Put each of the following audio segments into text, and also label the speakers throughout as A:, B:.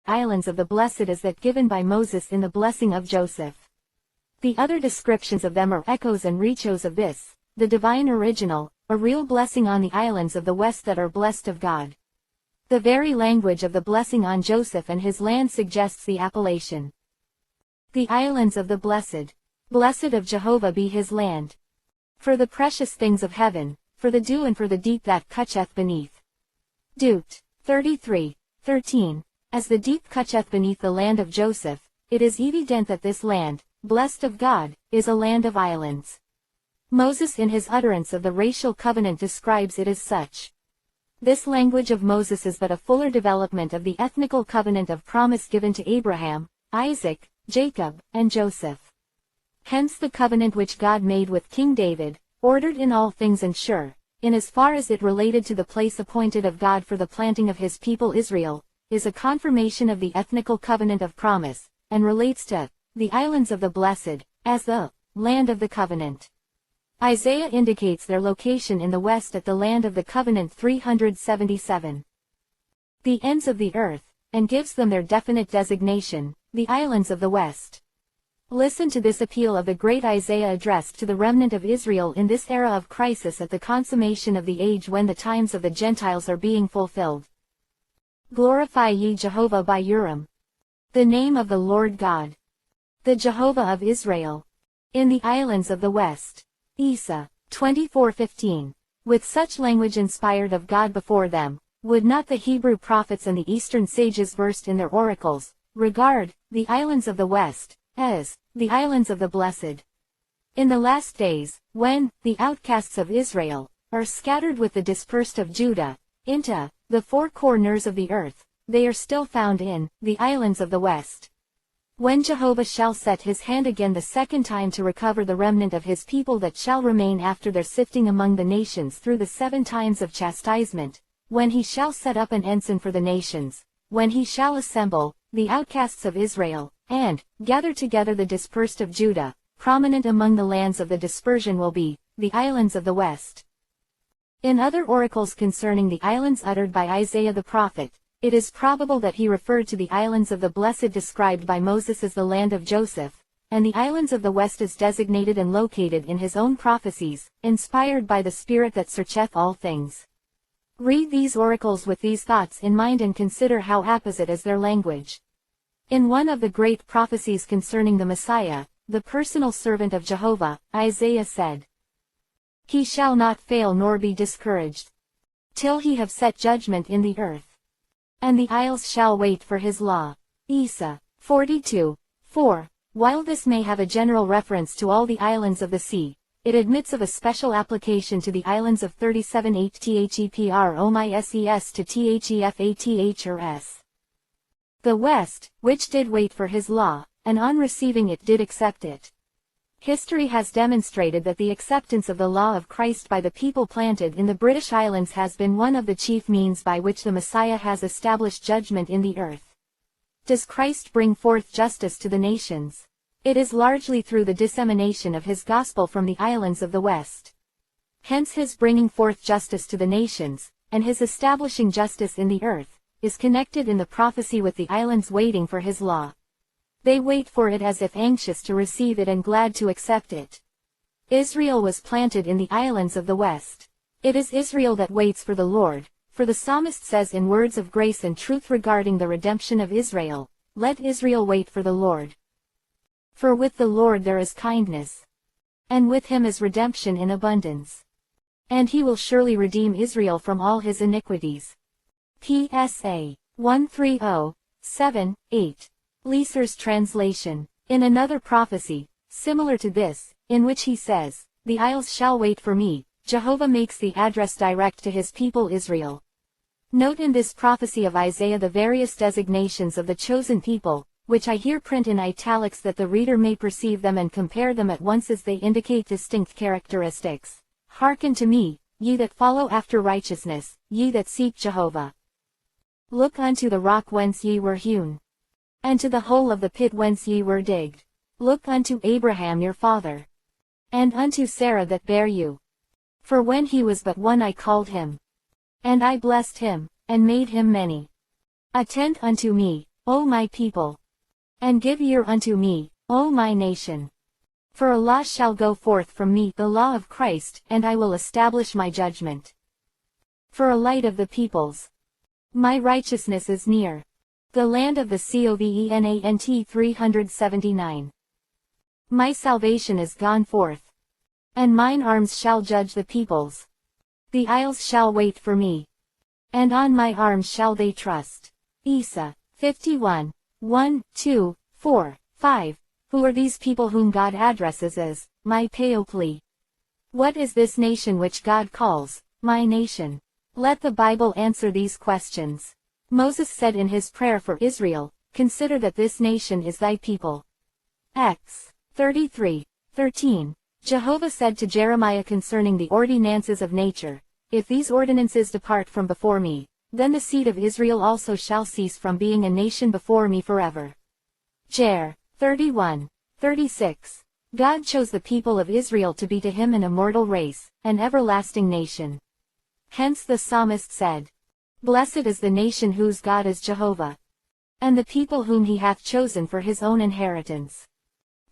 A: islands of the blessed is that given by Moses in the blessing of Joseph. The other descriptions of them are echoes and rechos of this, the divine original, a real blessing on the islands of the west that are blessed of God. The very language of the blessing on Joseph and his land suggests the appellation. The islands of the blessed. Blessed of Jehovah be his land. For the precious things of heaven, for the dew and for the deep that catcheth beneath. Deut. 33:13. As the deep catcheth beneath the land of Joseph, it is evident that this land, blessed of God, is a land of islands. Moses in his utterance of the racial covenant describes it as such. This language of Moses is but a fuller development of the ethnical covenant of promise given to Abraham, Isaac, Jacob, and Joseph. Hence the covenant which God made with King David, ordered in all things and sure, in as far as it related to the place appointed of God for the planting of his people Israel, is a confirmation of the ethnical covenant of promise, and relates to the islands of the blessed, as the land of the covenant. Isaiah indicates their location in the west at the land of the covenant 377. The ends of the earth, and gives them their definite designation, the islands of the west. Listen to this appeal of the great Isaiah addressed to the remnant of Israel in this era of crisis at the consummation of the age when the times of the Gentiles are being fulfilled. Glorify ye Jehovah by Urim. The name of the Lord God. The Jehovah of Israel. In the islands of the west. Isa. 24:15. With such language inspired of God before them, would not the Hebrew prophets and the Eastern sages versed in their oracles, regard the islands of the west as the islands of the blessed. In the last days, when the outcasts of Israel are scattered with the dispersed of Judah into the four corners of the earth, they are still found in the islands of the west. When Jehovah shall set his hand again the second time to recover the remnant of his people that shall remain after their sifting among the nations through the 7 times of chastisement, when he shall set up an ensign for the nations, when he shall assemble the outcasts of Israel, and gather together the dispersed of Judah, prominent among the lands of the dispersion will be the islands of the west. In other oracles concerning the islands uttered by Isaiah the prophet, it is probable that he referred to the islands of the blessed described by Moses as the land of Joseph, and the islands of the west as designated and located in his own prophecies, inspired by the Spirit that searcheth all things. Read these oracles with these thoughts in mind and consider how apposite is their language. In one of the great prophecies concerning the Messiah, the personal servant of Jehovah, Isaiah said, "He shall not fail nor be discouraged, till he have set judgment in the earth. And the isles shall wait for his law." Isa. 42:4. While this may have a general reference to all the islands of the sea, it admits of a special application to the islands of 37:8 thepros to thefath or s. The west, which did wait for his law, and on receiving it did accept it. History has demonstrated that the acceptance of the law of Christ by the people planted in the British Islands has been one of the chief means by which the Messiah has established judgment in the earth. Does Christ bring forth justice to the nations? It is largely through the dissemination of his gospel from the islands of the west. Hence his bringing forth justice to the nations, and his establishing justice in the earth, is connected in the prophecy with the islands waiting for his law. They wait for it as if anxious to receive it and glad to accept it. Israel was planted in the islands of the west. It is Israel that waits for the Lord, for the psalmist says in words of grace and truth regarding the redemption of Israel, "Let Israel wait for the Lord. For with the Lord there is kindness, and with him is redemption in abundance. And he will surely redeem Israel from all his iniquities." PSA 130:7-8. Leeser's translation. In another prophecy, similar to this, in which he says, "The isles shall wait for me," Jehovah makes the address direct to his people Israel. Note in this prophecy of Isaiah the various designations of the chosen people, which I here print in italics that the reader may perceive them and compare them at once as they indicate distinct characteristics. "Hearken to me, ye that follow after righteousness, ye that seek Jehovah. Look unto the rock whence ye were hewn, and to the hole of the pit whence ye were digged. Look unto Abraham your father, and unto Sarah that bare you. For when he was but one I called him, and I blessed him, and made him many. Attend unto me, O my people. And give ear unto me, O my nation. For a law shall go forth from me, the law of Christ, and I will establish my judgment. For a light of the peoples. My righteousness is near. The land of the Covenant 379. My salvation is gone forth. And mine arms shall judge the peoples. The isles shall wait for me. And on my arms shall they trust. Isa 51, 1, 2, 4, 5. Who are these people whom God addresses as, my Paopli? What is this nation which God calls, my nation? Let the Bible answer these questions. Moses said in his prayer for Israel, consider that this nation is thy people. Ex. 33:13. Jehovah said to Jeremiah concerning the ordinances of nature, if these ordinances depart from before me, then the seed of Israel also shall cease from being a nation before me forever. Jer. 31:36. God chose the people of Israel to be to him an immortal race, an everlasting nation. Hence the psalmist said, blessed is the nation whose God is Jehovah, and the people whom he hath chosen for his own inheritance.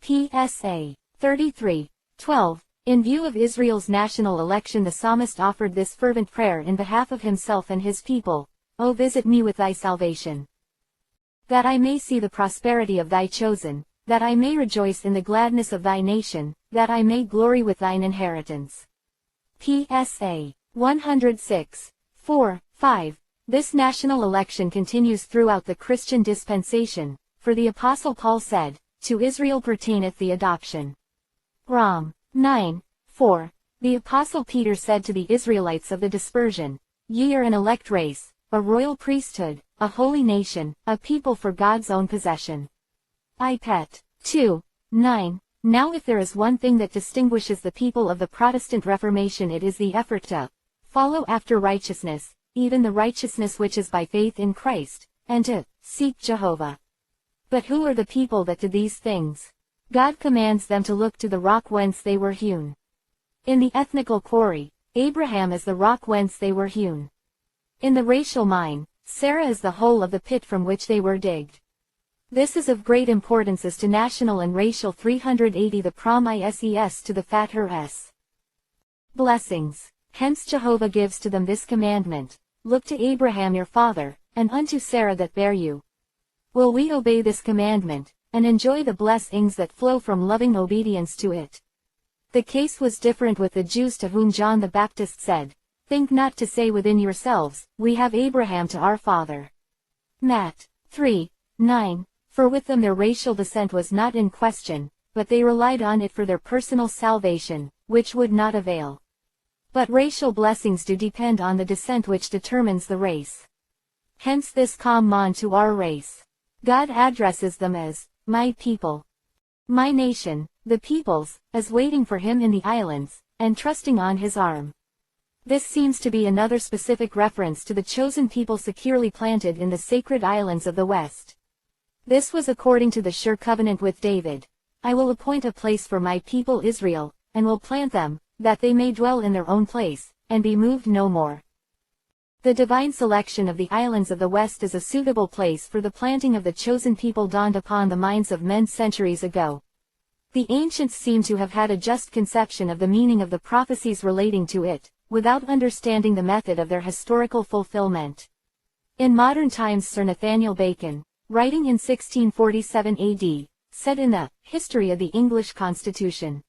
A: PSA 33:12. In view of Israel's national election, the psalmist offered this fervent prayer in behalf of himself and his people, O visit me with thy salvation. That I may see the prosperity of thy chosen, that I may rejoice in the gladness of thy nation, that I may glory with thine inheritance. PSA 106:4-5. This national election continues throughout the Christian dispensation, for the Apostle Paul said, to Israel pertaineth the adoption. Rom. 9:4. The Apostle Peter said to the Israelites of the dispersion, ye are an elect race, a royal priesthood, a holy nation, a people for God's own possession. Ipet. 2:9. Now if there is one thing that distinguishes the people of the Protestant Reformation, it is the effort to follow after righteousness, even the righteousness which is by faith in Christ, and to seek Jehovah. But who are the people that do these things? God commands them to look to the rock whence they were hewn. In the ethnical quarry, Abraham is the rock whence they were hewn. In the racial mine, Sarah is the hole of the pit from which they were digged. This is of great importance as to national and racial 380 the prom ises to the fat her s. Blessings. Hence Jehovah gives to them this commandment, look to Abraham your father, and unto Sarah that bare you. Will we obey this commandment, and enjoy the blessings that flow from loving obedience to it? The case was different with the Jews to whom John the Baptist said, think not to say within yourselves, we have Abraham to our father. Matt. 3:9. For with them their racial descent was not in question, but they relied on it for their personal salvation, which would not avail. But racial blessings do depend on the descent which determines the race. Hence this command to our race. God addresses them as, my people. My nation, the peoples, as waiting for him in the islands, and trusting on his arm. This seems to be another specific reference to the chosen people securely planted in the sacred islands of the West. This was according to the sure covenant with David. I will appoint a place for my people Israel, and will plant them, that they may dwell in their own place, and be moved no more. The divine selection of the islands of the West as a suitable place for the planting of the chosen people dawned upon the minds of men centuries ago. The ancients seem to have had a just conception of the meaning of the prophecies relating to it, without understanding the method of their historical fulfillment. In modern times Sir Nathaniel Bacon, writing in 1647 AD, said in the History of the English Constitution,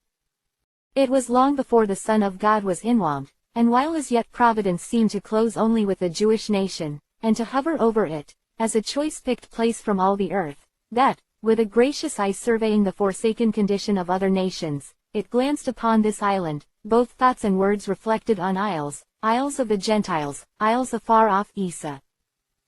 A: it was long before the Son of God was inwalmed, and while as yet providence seemed to close only with the Jewish nation, and to hover over it, as a choice-picked place from all the earth, that, with a gracious eye surveying the forsaken condition of other nations, it glanced upon this island, both thoughts and words reflected on isles, isles of the Gentiles, isles afar off. Isa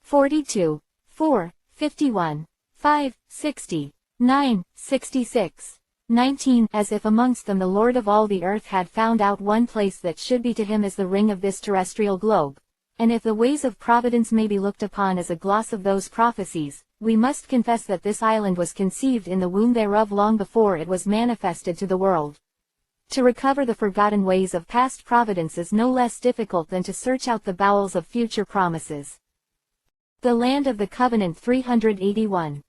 A: 42, 4, 51, 5, 60, 9, 66, 19. As if amongst them the Lord of all the earth had found out one place that should be to him as the ring of this terrestrial globe. And if the ways of providence may be looked upon as a gloss of those prophecies, we must confess that this island was conceived in the womb thereof long before it was manifested to the world. To recover the forgotten ways of past providence is no less difficult than to search out the bowels of future promises. The land of the covenant 381.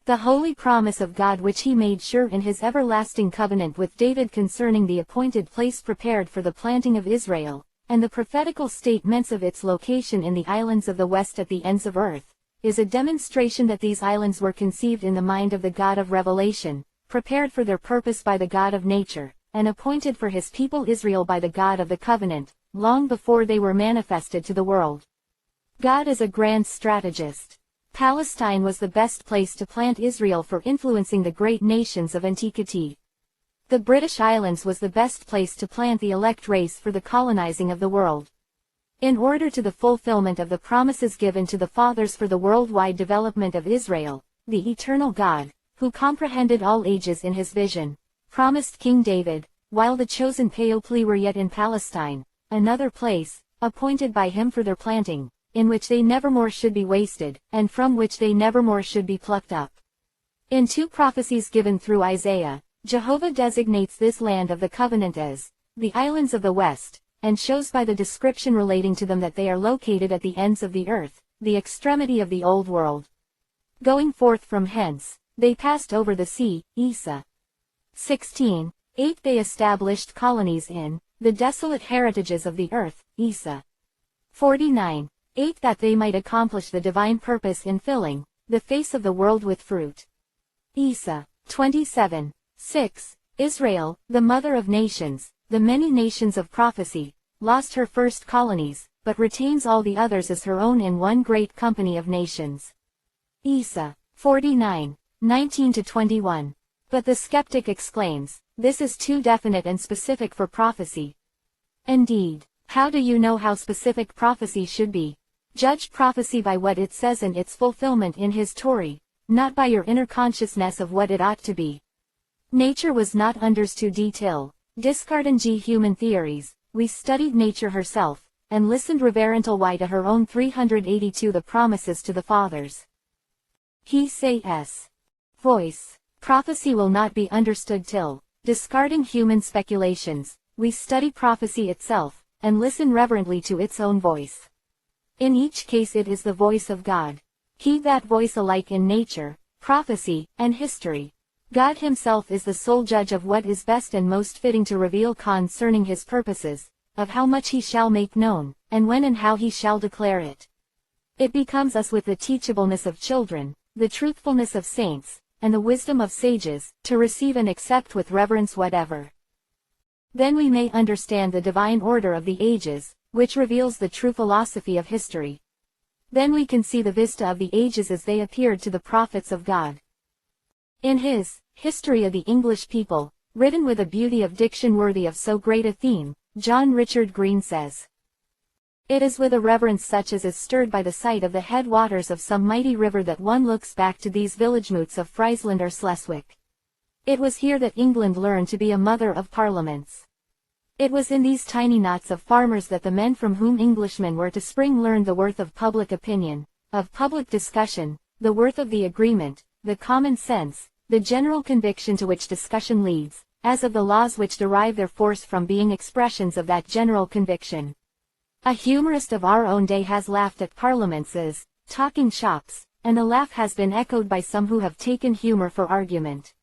A: The holy promise of God which he made sure in his everlasting covenant with David concerning the appointed place prepared for the planting of Israel, and the prophetical statements of its location in the islands of the west at the ends of earth, is a demonstration that these islands were conceived in the mind of the God of revelation, prepared for their purpose by the God of nature, and appointed for his people Israel by the God of the covenant, long before they were manifested to the world. God is a grand strategist. Palestine was the best place to plant Israel for influencing the great nations of antiquity. The British Islands was the best place to plant the elect race for the colonizing of the world. In order to the fulfillment of the promises given to the fathers for the worldwide development of Israel, the eternal God, who comprehended all ages in his vision, promised King David, while the chosen people were yet in Palestine, another place, appointed by him for their planting, in which they nevermore should be wasted, and from which they nevermore should be plucked up. In two prophecies given through Isaiah, Jehovah designates this land of the covenant as the islands of the west, and shows by the description relating to them that they are located at the ends of the earth, the extremity of the old world. Going forth from hence, they passed over the sea, Isa. 16:8 They established colonies in the desolate heritages of the earth, Isa. 49:8 That they might accomplish the divine purpose in filling the face of the world with fruit. Isa. 27:6 Israel, the mother of nations, the many nations of prophecy, lost her first colonies, but retains all the others as her own in one great company of nations. Isa. 49:19-21. But the skeptic exclaims, this is too definite and specific for prophecy. Indeed, how do you know how specific prophecy should be? Judge prophecy by what it says and its fulfillment in his Torah, not by your inner consciousness of what it ought to be. Nature was not understood detail. Discarding human theories, we studied nature herself, and listened reverential why to her own 382 the promises to the fathers. He says, voice, prophecy will not be understood till, discarding human speculations, we study prophecy itself, and listen reverently to its own voice. In each case it is the voice of God. Heed that voice alike in nature, prophecy, and history. God himself is the sole judge of what is best and most fitting to reveal concerning his purposes, of how much he shall make known, and when and how he shall declare it. It becomes us with the teachableness of children, the truthfulness of saints, and the wisdom of sages, to receive and accept with reverence whatever. Then we may understand the divine order of the ages, which reveals the true philosophy of history. Then we can see the vista of the ages as they appeared to the prophets of God. In his History of the English People, written with a beauty of diction worthy of so great a theme, John Richard Green says, it is with a reverence such as is stirred by the sight of the headwaters of some mighty river that one looks back to these village moots of Friesland or Schleswig. It was here that England learned to be a mother of parliaments. It was in these tiny knots of farmers that the men from whom Englishmen were to spring learned the worth of public opinion, of public discussion, the worth of the agreement, the common sense, the general conviction to which discussion leads, as of the laws which derive their force from being expressions of that general conviction. A humorist of our own day has laughed at parliaments as talking shops, and the laugh has been echoed by some who have taken humor for argument.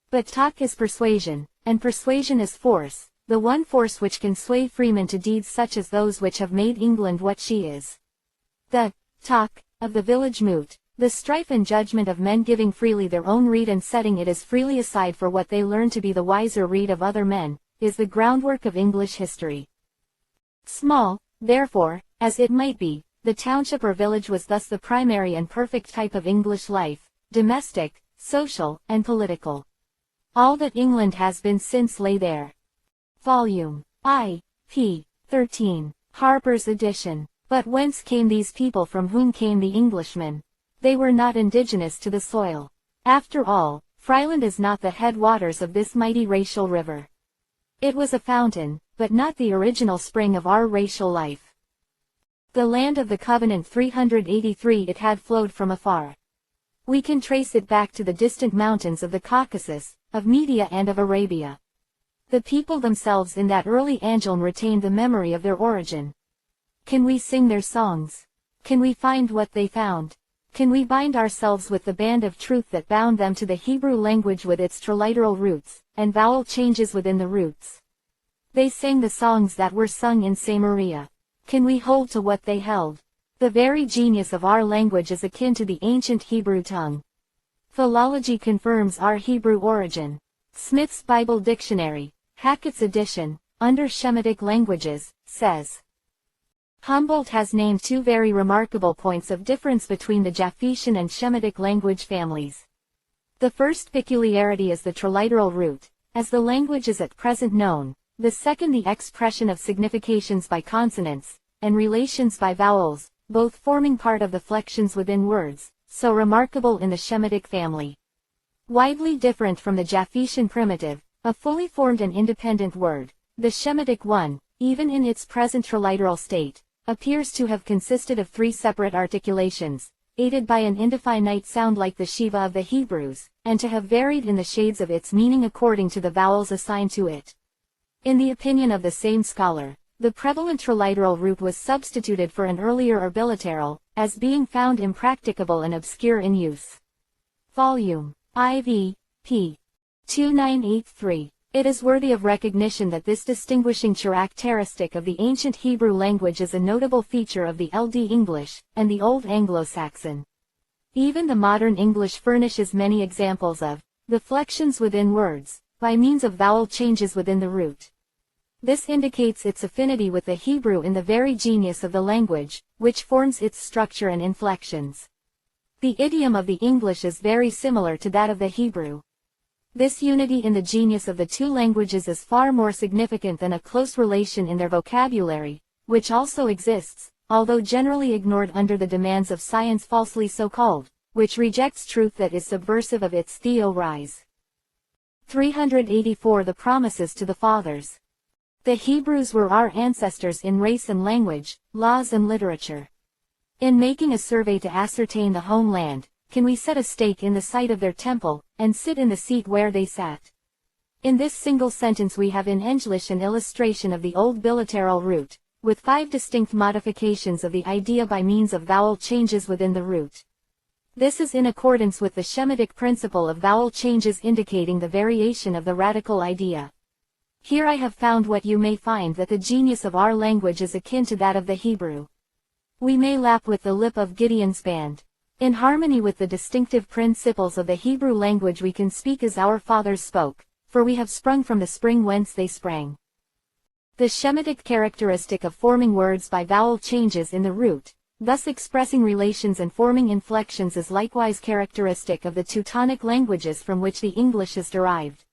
A: But talk is persuasion, and persuasion is force, the one force which can sway freemen to deeds such as those which have made England what she is. The talk of the village moot, the strife and judgment of men giving freely their own rede and setting it as freely aside for what they learn to be the wiser rede of other men, is the groundwork of English history. Small, therefore, as it might be, the township or village was thus the primary and perfect type of English life, domestic, social, and political. All that England has been since lay there. Volume I. p. 13, Harper's edition. But whence came these people from whom came the Englishmen? They were not indigenous to the soil. After all, Friesland is not the headwaters of this mighty racial river. It was a fountain, but not the original spring of our racial life. The land of the covenant 383 it had flowed from afar. We can trace it back to the distant mountains of the Caucasus, of Media and of Arabia. The people themselves in that early Angeln retained the memory of their origin. Can we sing their songs? Can we find what they found? Can we bind ourselves with the band of truth that bound them to the Hebrew language with its triliteral roots, and vowel changes within the roots? They sang the songs that were sung in Samaria. Can we hold to what they held? The very genius of our language is akin to the ancient Hebrew tongue. Philology confirms our Hebrew origin. Smith's Bible Dictionary, Hackett's edition, under Shemitic languages, says. Humboldt has named two very remarkable points of difference between the Japhetian and Shemitic language families. The first peculiarity is the triliteral root, as the language is at present known, the second the expression of significations by consonants, and relations by vowels, both forming part of the flexions within words, so remarkable in the Shemitic family. Widely different from the Japhetian primitive, a fully formed and independent word, the Shemitic one, even in its present triliteral state, appears to have consisted of three separate articulations, aided by an indefinite sound like the Shiva of the Hebrews, and to have varied in the shades of its meaning according to the vowels assigned to it. In the opinion of the same scholar, the prevalent triliteral root was substituted for an earlier or biliteral, as being found impracticable and obscure in use. Volume IV, p. 2983. It is worthy of recognition that this distinguishing characteristic of the ancient Hebrew language is a notable feature of the LD English, and the Old Anglo-Saxon. Even the modern English furnishes many examples of the flexions within words, by means of vowel changes within the root. This indicates its affinity with the Hebrew in the very genius of the language, which forms its structure and inflections. The idiom of the English is very similar to that of the Hebrew. This unity in the genius of the two languages is far more significant than a close relation in their vocabulary, which also exists, although generally ignored under the demands of science falsely so called, which rejects truth that is subversive of its theories. 384 The Promises to the Fathers. The Hebrews were our ancestors in race and language, laws and literature. In making a survey to ascertain the homeland, can we set a stake in the site of their temple, and sit in the seat where they sat? In this single sentence we have in English an illustration of the old biliteral root, with 5 distinct modifications of the idea by means of vowel changes within the root. This is in accordance with the Shemitic principle of vowel changes indicating the variation of the radical idea. Here I have found what you may find, that the genius of our language is akin to that of the Hebrew. We may lap with the lip of Gideon's band. In harmony with the distinctive principles of the Hebrew language we can speak as our fathers spoke, for we have sprung from the spring whence they sprang. The Shemitic characteristic of forming words by vowel changes in the root, thus expressing relations and forming inflections, is likewise characteristic of the Teutonic languages from which the English is derived.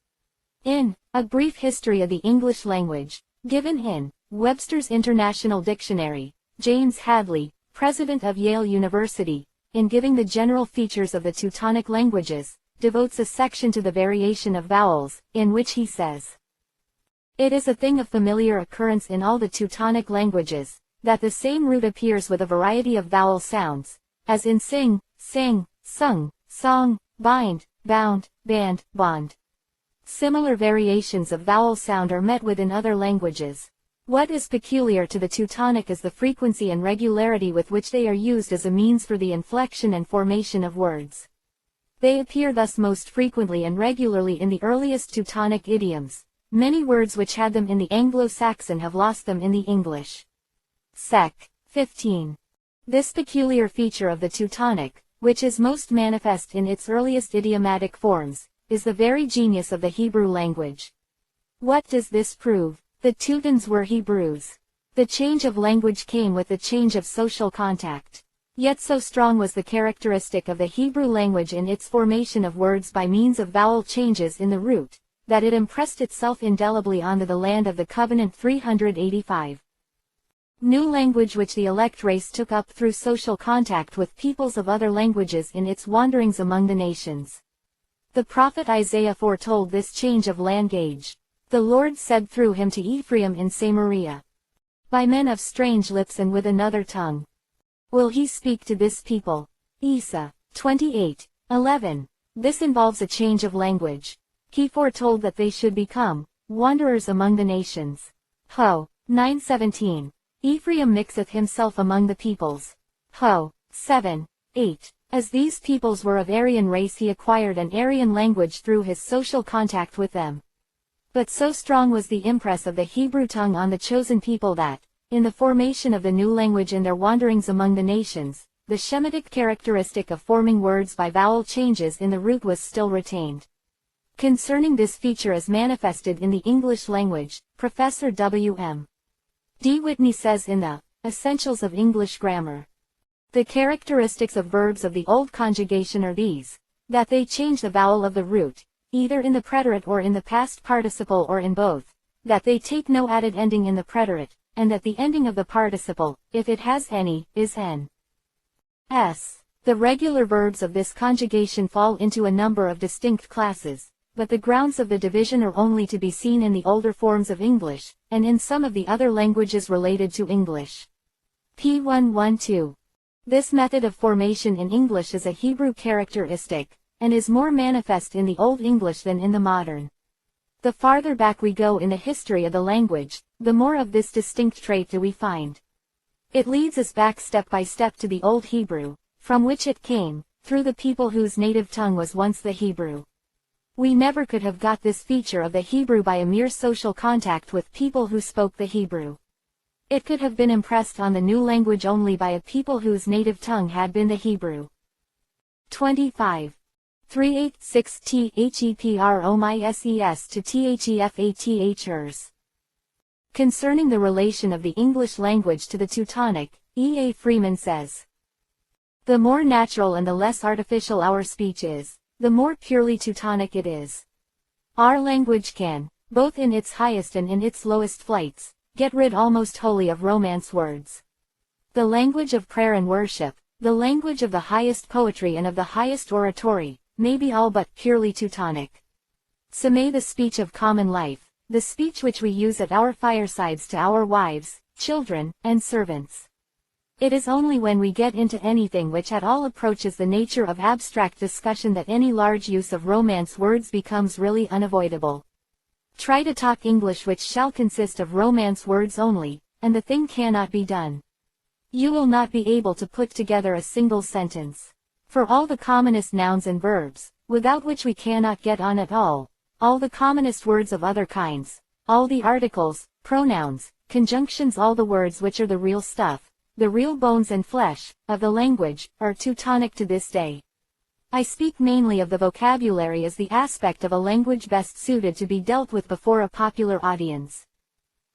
A: In A Brief History of the English Language, given in Webster's International Dictionary, James Hadley, president of Yale University, in giving the general features of the Teutonic languages, devotes a section to the variation of vowels, in which he says, "It is a thing of familiar occurrence in all the Teutonic languages, that the same root appears with a variety of vowel sounds, as in sing, sang, sung, song, bind, bound, band, bond. Similar variations of vowel sound are met with in other languages. What is peculiar to the Teutonic is the frequency and regularity with which they are used as a means for the inflection and formation of words. They appear thus most frequently and regularly in the earliest Teutonic idioms. Many words which had them in the Anglo-Saxon have lost them in the English." Sec. 15. This peculiar feature of the Teutonic, which is most manifest in its earliest idiomatic forms, is the very genius of the Hebrew language. What does this prove? The Teutons were Hebrews. The change of language came with the change of social contact. Yet so strong was the characteristic of the Hebrew language in its formation of words by means of vowel changes in the root, that it impressed itself indelibly onto the land of the covenant. 385. New language which the elect race took up through social contact with peoples of other languages in its wanderings among the nations. The prophet Isaiah foretold this change of language. The Lord said through him to Ephraim in Samaria, "By men of strange lips and with another tongue will he speak to this people." Isa. 28:11. This involves a change of language. He foretold that they should become wanderers among the nations. Ho. 9:17. Ephraim mixeth himself among the peoples. Ho. 7. 8. As these peoples were of Aryan race, he acquired an Aryan language through his social contact with them. But so strong was the impress of the Hebrew tongue on the chosen people that, in the formation of the new language in their wanderings among the nations, the Shemitic characteristic of forming words by vowel changes in the root was still retained. Concerning this feature as manifested in the English language, Professor W.M. D. Whitney says in the Essentials of English Grammar, the characteristics of verbs of the old conjugation are these: that they change the vowel of the root, either in the preterite or in the past participle or in both, that they take no added ending in the preterite, and that the ending of the participle, if it has any, is n. S. The regular verbs of this conjugation fall into a number of distinct classes, but the grounds of the division are only to be seen in the older forms of English, and in some of the other languages related to English. P. 112. This method of formation in English is a Hebrew characteristic, and is more manifest in the Old English than in the modern. The farther back we go in the history of the language, the more of this distinct trait do we find. It leads us back step by step to the Old Hebrew, from which it came, through the people whose native tongue was once the Hebrew. We never could have got this feature of the Hebrew by a mere social contact with people who spoke the Hebrew. It could have been impressed on the new language only by a people whose native tongue had been the Hebrew. 25. 386 THEPROMISES to THEFATHers. Concerning the relation of the English language to the Teutonic, E. A. Freeman says, the more natural and the less artificial our speech is, the more purely Teutonic it is. Our language can, both in its highest and in its lowest flights, get rid almost wholly of Romance words. The language of prayer and worship, the language of the highest poetry and of the highest oratory, may be all but purely Teutonic. So may the speech of common life, the speech which we use at our firesides to our wives, children, and servants. It is only when we get into anything which at all approaches the nature of abstract discussion that any large use of Romance words becomes really unavoidable. Try to talk English which shall consist of Romance words only, and the thing cannot be done. You will not be able to put together a single sentence. For all the commonest nouns and verbs, without which we cannot get on at all the commonest words of other kinds, all the articles, pronouns, conjunctions, all the words which are the real stuff, the real bones and flesh, of the language, are Teutonic to this day. I speak mainly of the vocabulary as the aspect of a language best suited to be dealt with before a popular audience.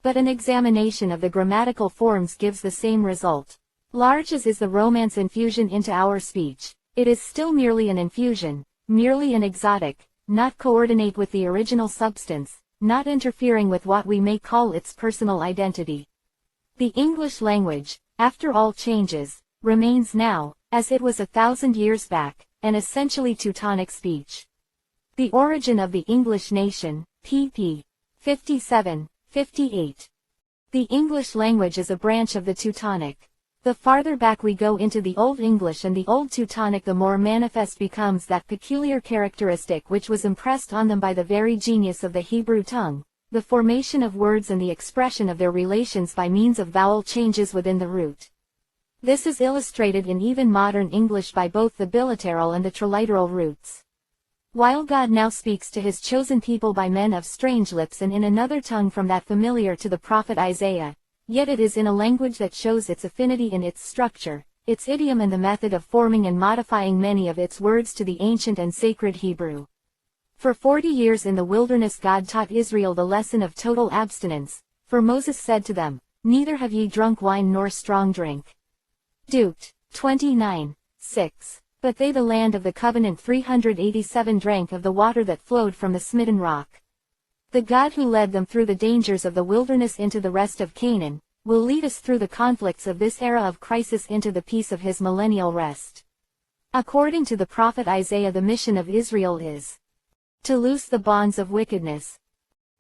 A: But an examination of the grammatical forms gives the same result. Large as is the Romance infusion into our speech, it is still merely an infusion, merely an exotic, not coordinate with the original substance, not interfering with what we may call its personal identity. The English language, after all changes, remains now, as it was 1,000 years back, an essentially Teutonic speech. The Origin of the English Nation, pp. 57, 58. The English language is a branch of the Teutonic. The farther back we go into the Old English and the Old Teutonic, the more manifest becomes that peculiar characteristic which was impressed on them by the very genius of the Hebrew tongue, the formation of words and the expression of their relations by means of vowel changes within the root. This is illustrated in even modern English by both the biliteral and the triliteral roots. While God now speaks to his chosen people by men of strange lips and in another tongue from that familiar to the prophet Isaiah, yet it is in a language that shows its affinity in its structure, its idiom and the method of forming and modifying many of its words to the ancient and sacred Hebrew. For 40 years in the wilderness God taught Israel the lesson of total abstinence, for Moses said to them, "Neither have ye drunk wine nor strong drink." Deut. 29, 6. But they the land of the covenant 387 drank of the water that flowed from the smitten rock. The God who led them through the dangers of the wilderness into the rest of Canaan, will lead us through the conflicts of this era of crisis into the peace of his millennial rest. According to the prophet Isaiah, the mission of Israel is to loose the bonds of wickedness,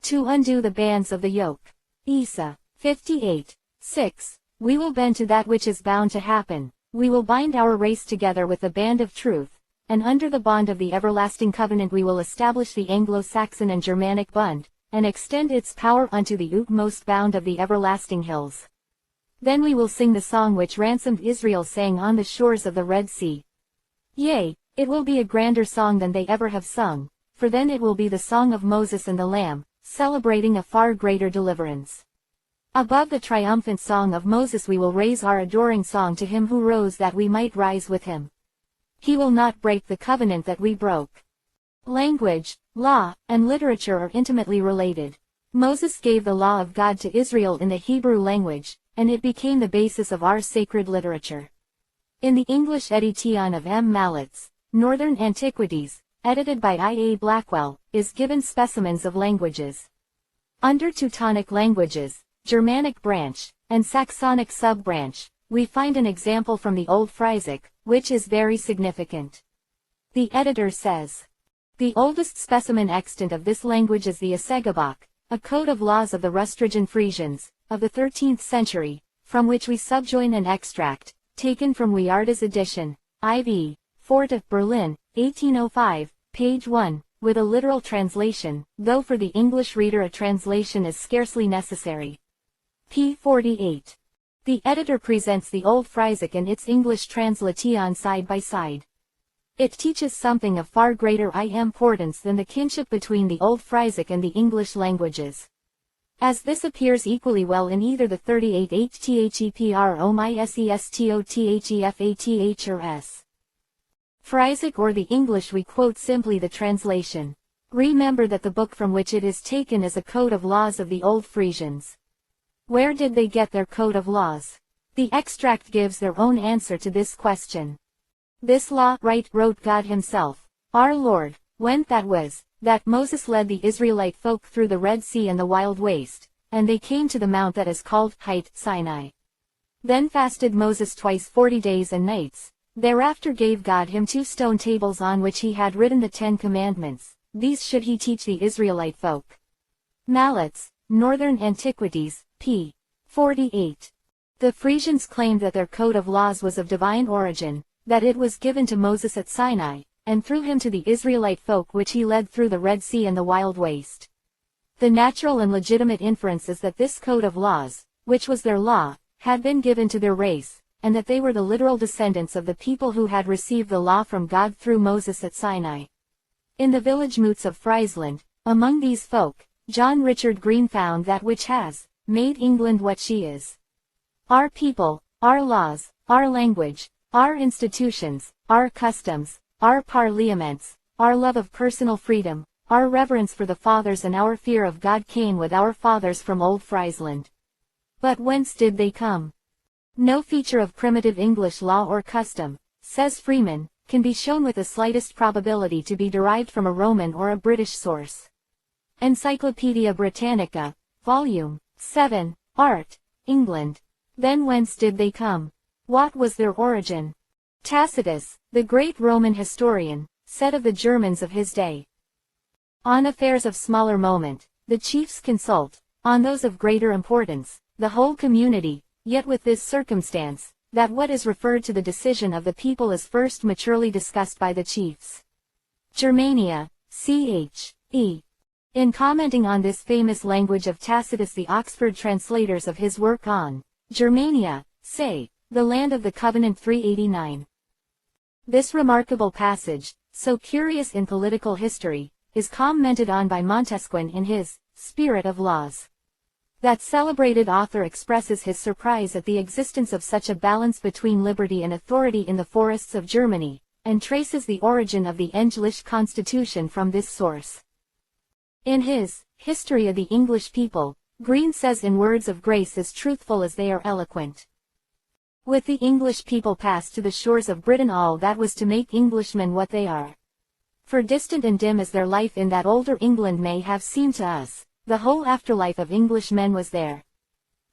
A: to undo the bands of the yoke. Isa. 58, 6. We will bend to that which is bound to happen, we will bind our race together with the band of truth, and under the bond of the everlasting covenant we will establish the Anglo-Saxon and Germanic bond, and extend its power unto the utmost bound of the everlasting hills. Then we will sing the song which ransomed Israel sang on the shores of the Red Sea. Yea, it will be a grander song than they ever have sung, for then it will be the song of Moses and the Lamb, celebrating a far greater deliverance. Above the triumphant song of Moses we will raise our adoring song to him who rose that we might rise with him. He will not break the covenant that we broke. Language, law, and literature are intimately related. Moses gave the law of God to Israel in the Hebrew language, and it became the basis of our sacred literature. In the English edition of M. Mallett's Northern Antiquities, edited by I. A. Blackwell, is given specimens of languages. Under Teutonic languages, Germanic branch, and Saxonic sub-branch, we find an example from the Old Frisic, which is very significant. The editor says, "The oldest specimen extant of this language is the Assegabok, a code of laws of the Rustrigan Frisians, of the 13th century, from which we subjoin an extract, taken from Wiarda's edition, IV, Fort of Berlin, 1805, page 1, with a literal translation, though for the English reader a translation is scarcely necessary. p. 48. The editor presents the Old Frisic and its English translation side by side. It teaches something of far greater importance than the kinship between the Old Frisic and the English languages. As this appears equally well in either the 38 HTHEPROMISESTOTHEFATH or S. Frisic or the English, we quote simply the translation. Remember that the book from which it is taken is a code of laws of the Old Frisians. Where did they get their code of laws? The extract gives their own answer to this question. This law, wrote God himself, our Lord, when that Moses led the Israelite folk through the Red Sea and the wild waste, and they came to the mount that is called Sinai. Then fasted Moses twice 40 days and nights. Thereafter gave God him 2 stone tables on which he had written the 10 commandments. These should he teach the Israelite folk. Mallett's Northern Antiquities, p. 48. The Frisians claimed that their code of laws was of divine origin, that it was given to Moses at Sinai, and through him to the Israelite folk which he led through the Red Sea and the wild waste. The natural and legitimate inference is that this code of laws, which was their law, had been given to their race, and that they were the literal descendants of the people who had received the law from God through Moses at Sinai. In the village moots of Friesland, among these folk, John Richard Green found that which has made England what she is. Our people, our laws, our language, our institutions, our customs, our parliaments, our love of personal freedom, our reverence for the fathers and our fear of God came with our fathers from Old Friesland. But whence did they come? No feature of primitive English law or custom, says Freeman, can be shown with the slightest probability to be derived from a Roman or a British source. Encyclopaedia Britannica, Volume 7, Art, England. Then whence did they come? What was their origin? Tacitus, the great Roman historian, said of the Germans of his day, "On affairs of smaller moment, the chiefs consult, on those of greater importance, the whole community, yet with this circumstance, that what is referred to the decision of the people is first maturely discussed by the chiefs." Germania, ch. E. In commenting on this famous language of Tacitus, the Oxford translators of his work on Germania say, "The land of the covenant 389. This remarkable passage, so curious in political history, is commented on by Montesquieu in his Spirit of Laws. That celebrated author expresses his surprise at the existence of such a balance between liberty and authority in the forests of Germany, and traces the origin of the English constitution from this source. In his History of the English People, Green says in words of grace as truthful as they are eloquent. With the English people passed to the shores of Britain all that was to make Englishmen what they are. For distant and dim as their life in that older England may have seemed to us, the whole afterlife of Englishmen was there.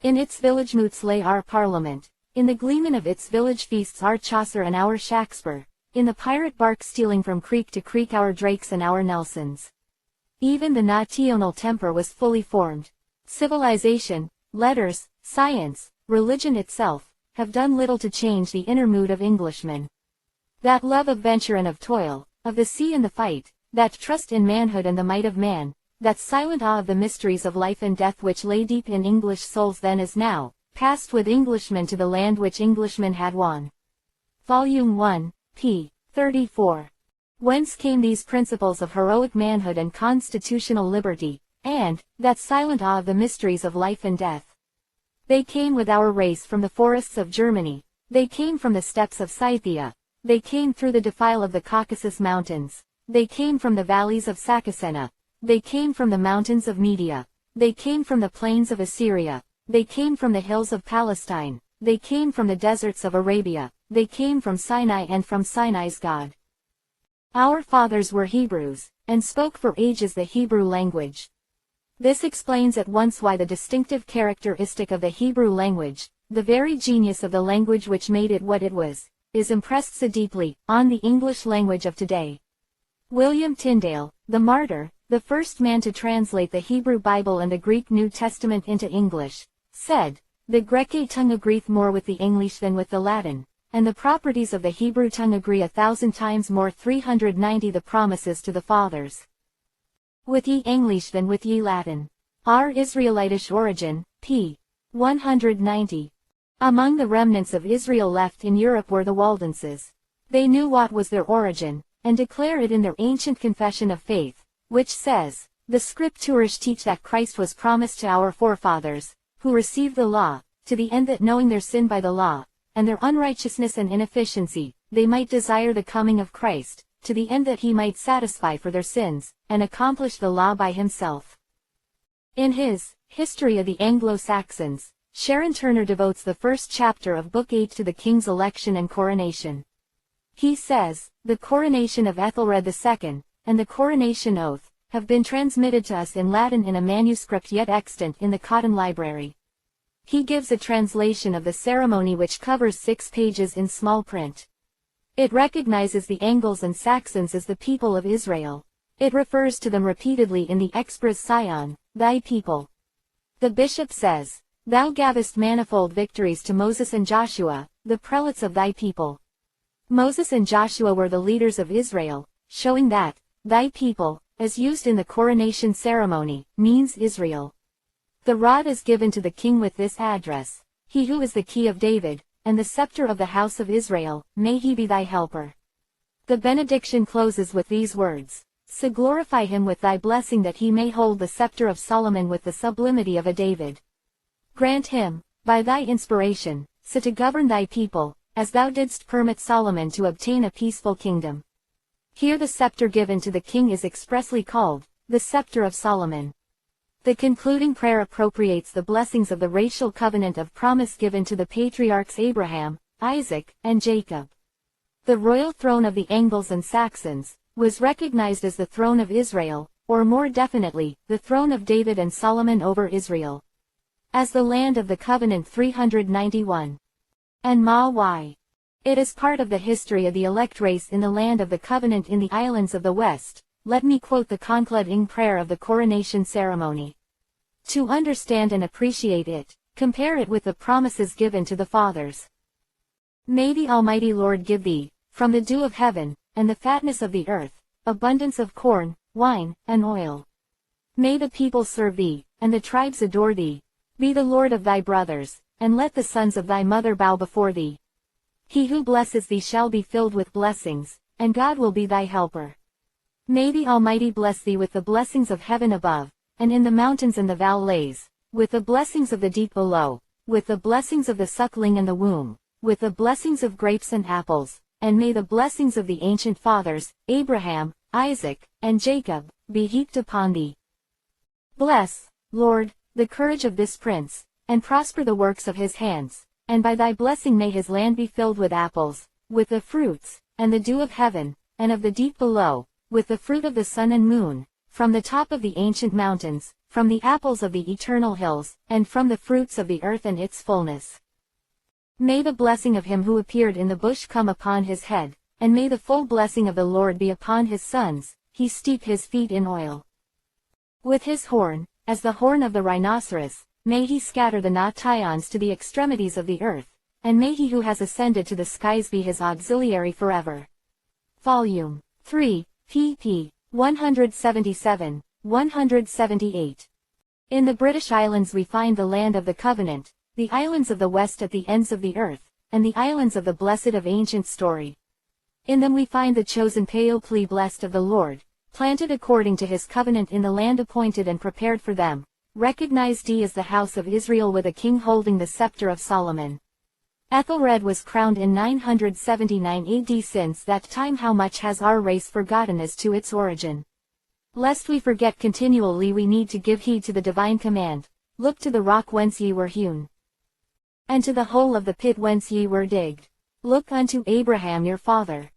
A: In its village moots lay our Parliament, in the gleeman of its village feasts our Chaucer and our Shakespeare, in the pirate bark stealing from creek to creek our Drakes and our Nelsons. Even the national temper was fully formed. Civilization, letters, science, religion itself, have done little to change the inner mood of Englishmen. That love of venture and of toil, of the sea and the fight, that trust in manhood and the might of man, that silent awe of the mysteries of life and death which lay deep in English souls then as now, passed with Englishmen to the land which Englishmen had won. Volume 1, p. 34. Whence came these principles of heroic manhood and constitutional liberty, and that silent awe of the mysteries of life and death? They came with our race from the forests of Germany, they came from the steppes of Scythia, they came through the defile of the Caucasus Mountains, they came from the valleys of Sakasena, they came from the mountains of Media, they came from the plains of Assyria, they came from the hills of Palestine, they came from the deserts of Arabia, they came from Sinai and from Sinai's God. Our fathers were Hebrews, and spoke for ages the Hebrew language. This explains at once why the distinctive characteristic of the Hebrew language, the very genius of the language which made it what it was, is impressed so deeply on the English language of today. William Tyndale, the martyr, the first man to translate the Hebrew Bible and the Greek New Testament into English, said, "The Greek tongue agreeth more with the English than with the Latin, and the properties of the Hebrew tongue agree 1,000 times more 390 the promises to the fathers. With ye English than with ye Latin." Our Israelitish origin, p. 190. Among the remnants of Israel left in Europe were the Waldenses. They knew what was their origin, and declare it in their ancient confession of faith, which says, "The Scriptures teach that Christ was promised to our forefathers, who received the law, to the end that knowing their sin by the law, and their unrighteousness and inefficiency, they might desire the coming of Christ, to the end that he might satisfy for their sins, and accomplish the law by himself." In his History of the Anglo-Saxons, Sharon Turner devotes the first chapter of Book 8 to the king's election and coronation. He says, "The coronation of Ethelred II, and the coronation oath, have been transmitted to us in Latin in a manuscript yet extant in the Cotton Library." He gives a translation of the ceremony which covers 6 pages in small print. It recognizes the Angles and Saxons as the people of Israel. It refers to them repeatedly in the Expres Sion, thy people. The bishop says, "Thou gavest manifold victories to Moses and Joshua, the prelates of thy people." Moses and Joshua were the leaders of Israel, showing that, thy people, as used in the coronation ceremony, means Israel. The rod is given to the king with this address, "He who is the key of David, and the scepter of the house of Israel, may he be thy helper." The benediction closes with these words, "So glorify him with thy blessing that he may hold the scepter of Solomon with the sublimity of a David. Grant him, by thy inspiration, so to govern thy people, as thou didst permit Solomon to obtain a peaceful kingdom." Here the scepter given to the king is expressly called, the scepter of Solomon. The concluding prayer appropriates the blessings of the racial covenant of promise given to the patriarchs Abraham, Isaac, and Jacob. The royal throne of the Angles and Saxons was recognized as the throne of Israel, or more definitely, the throne of David and Solomon over Israel, as the land of the covenant 391. And why? It is part of the history of the elect race in the land of the covenant in the islands of the West. Let me quote the concluding prayer of the coronation ceremony. To understand and appreciate it, compare it with the promises given to the fathers. May the Almighty Lord give thee, from the dew of heaven, and the fatness of the earth, abundance of corn, wine, and oil. May the people serve thee, and the tribes adore thee. Be the Lord of thy brothers, and let the sons of thy mother bow before thee. He who blesses thee shall be filled with blessings, and God will be thy helper. May the Almighty bless thee with the blessings of heaven above, and in the mountains and the valleys, with the blessings of the deep below, with the blessings of the suckling and the womb, with the blessings of grapes and apples, and may the blessings of the ancient fathers, Abraham, Isaac, and Jacob, be heaped upon thee. Bless, Lord, the courage of this prince, and prosper the works of his hands, and by thy blessing may his land be filled with apples, with the fruits, and the dew of heaven, and of the deep below, with the fruit of the sun and moon, from the top of the ancient mountains, from the apples of the eternal hills, and from the fruits of the earth and its fullness. May the blessing of him who appeared in the bush come upon his head, and may the full blessing of the Lord be upon his sons, he steep his feet in oil. With his horn, as the horn of the rhinoceros, may he scatter the nations to the extremities of the earth, and may he who has ascended to the skies be his auxiliary forever. Volume 3, pp. 177, 178. In the British Islands we find the land of the covenant, the islands of the west at the ends of the earth, and the islands of the blessed of ancient story. In them we find the chosen people blessed of the Lord, planted according to his covenant in the land appointed and prepared for them, recognized as the house of Israel with a king holding the scepter of Solomon. Ethelred was crowned in 979 AD. Since that time how much has our race forgotten as to its origin. Lest we forget continually we need to give heed to the divine command, look to the rock whence ye were hewn, and to the hole of the pit whence ye were digged. Look unto Abraham your father,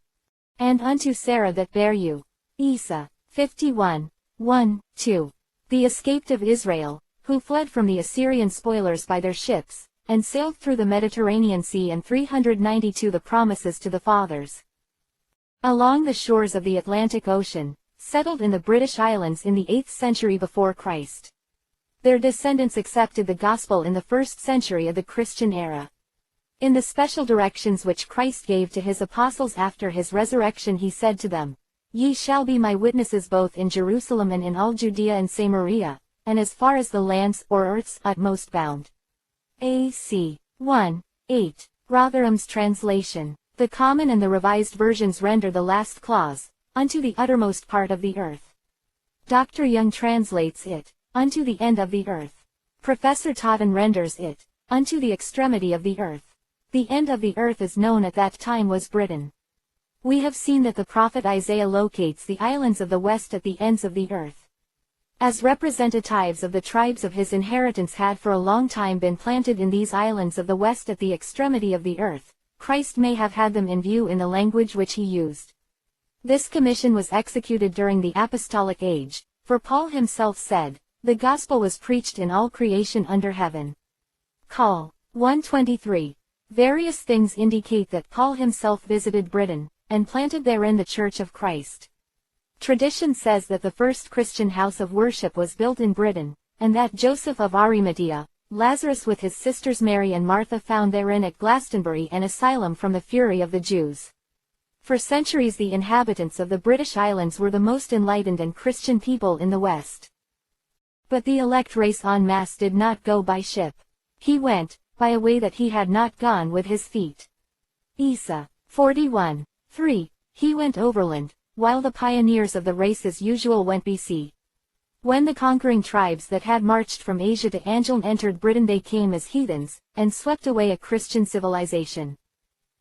A: and unto Sarah that bare you. Isa 51, 1, 2. The escaped of Israel, who fled from the Assyrian spoilers by their ships, and sailed through the Mediterranean Sea and 392 the promises to the fathers. Along the shores of the Atlantic Ocean, settled in the British Islands in the 8th century before Christ. Their descendants accepted the gospel in the 1st century of the Christian era. In the special directions which Christ gave to his apostles after his resurrection he said to them, Ye shall be my witnesses both in Jerusalem and in all Judea and Samaria, and as far as the lands or earth's utmost bound. A.C. 1, 8. Rotherham's translation. The Common and the Revised Versions render the last clause, unto the uttermost part of the earth. Dr. Young translates it, unto the end of the earth. Professor Totten renders it, unto the extremity of the earth. The end of the earth as known at that time was Britain. We have seen that the prophet Isaiah locates the islands of the west at the ends of the earth. As representatives of the tribes of his inheritance had for a long time been planted in these islands of the west at the extremity of the earth, Christ may have had them in view in the language which he used. This commission was executed during the apostolic age, for Paul himself said, the gospel was preached in all creation under heaven. Col. 123. Various things indicate that Paul himself visited Britain, and planted therein the Church of Christ. Tradition says that the first Christian house of worship was built in Britain, and that Joseph of Arimathea, Lazarus with his sisters Mary and Martha found therein at Glastonbury an asylum from the fury of the Jews. For centuries the inhabitants of the British Islands were the most enlightened and Christian people in the West. But the elect race en masse did not go by ship. He went, by a way that he had not gone with his feet. Isa 41, 3. He went overland, while the pioneers of the race as usual went by sea. When the conquering tribes that had marched from Asia to Angeln entered Britain they came as heathens, and swept away a Christian civilization.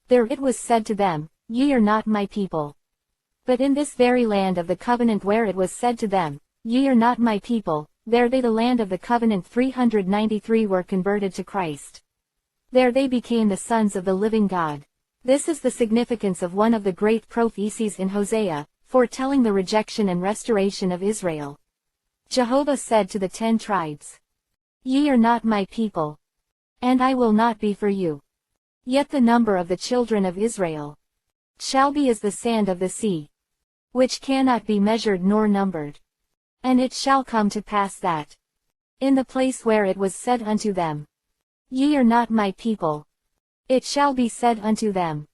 A: There it was said to them, Ye are not my people. But in this very land of the covenant where it was said to them, Ye are not my people, there they the land of the covenant 393 were converted to Christ. There they became the sons of the living God. This is the significance of one of the great prophecies in Hosea, foretelling the rejection and restoration of Israel. Jehovah said to the 10 tribes, Ye are not my people, and I will not be for you. Yet the number of the children of Israel shall be as the sand of the sea, which cannot be measured nor numbered. And it shall come to pass that, in the place where it was said unto them, Ye are not my people, it shall be said unto them,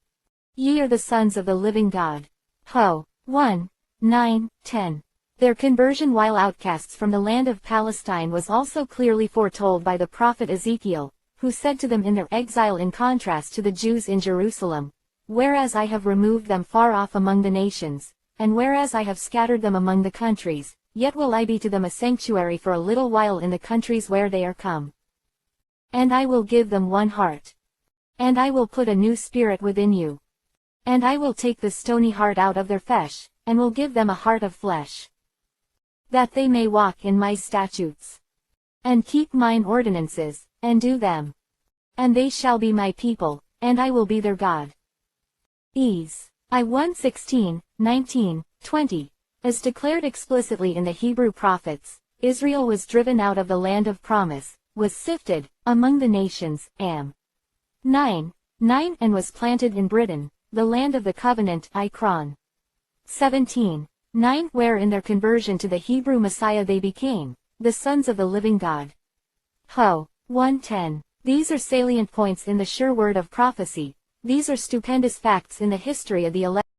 A: Ye are the sons of the living God. Ho. 1, 9, 10. Their conversion while outcasts from the land of Palestine was also clearly foretold by the prophet Ezekiel, who said to them in their exile in contrast to the Jews in Jerusalem, Whereas I have removed them far off among the nations, and whereas I have scattered them among the countries, yet will I be to them a sanctuary for a little while in the countries where they are come. And I will give them one heart. And I will put a new spirit within you. And I will take the stony heart out of their flesh, and will give them a heart of flesh. That they may walk in my statutes, and keep mine ordinances, and do them. And they shall be my people, and I will be their God. Is. I 1:16, 19, 20. As declared explicitly in the Hebrew prophets, Israel was driven out of the land of promise, was sifted among the nations, Am. 9, 9 and was planted in Britain, the land of the covenant, Ikron. 17, 9 where in their conversion to the Hebrew Messiah they became the sons of the living God. Ho. 1:10. These are salient points in the sure word of prophecy, these are stupendous facts in the history of the elect.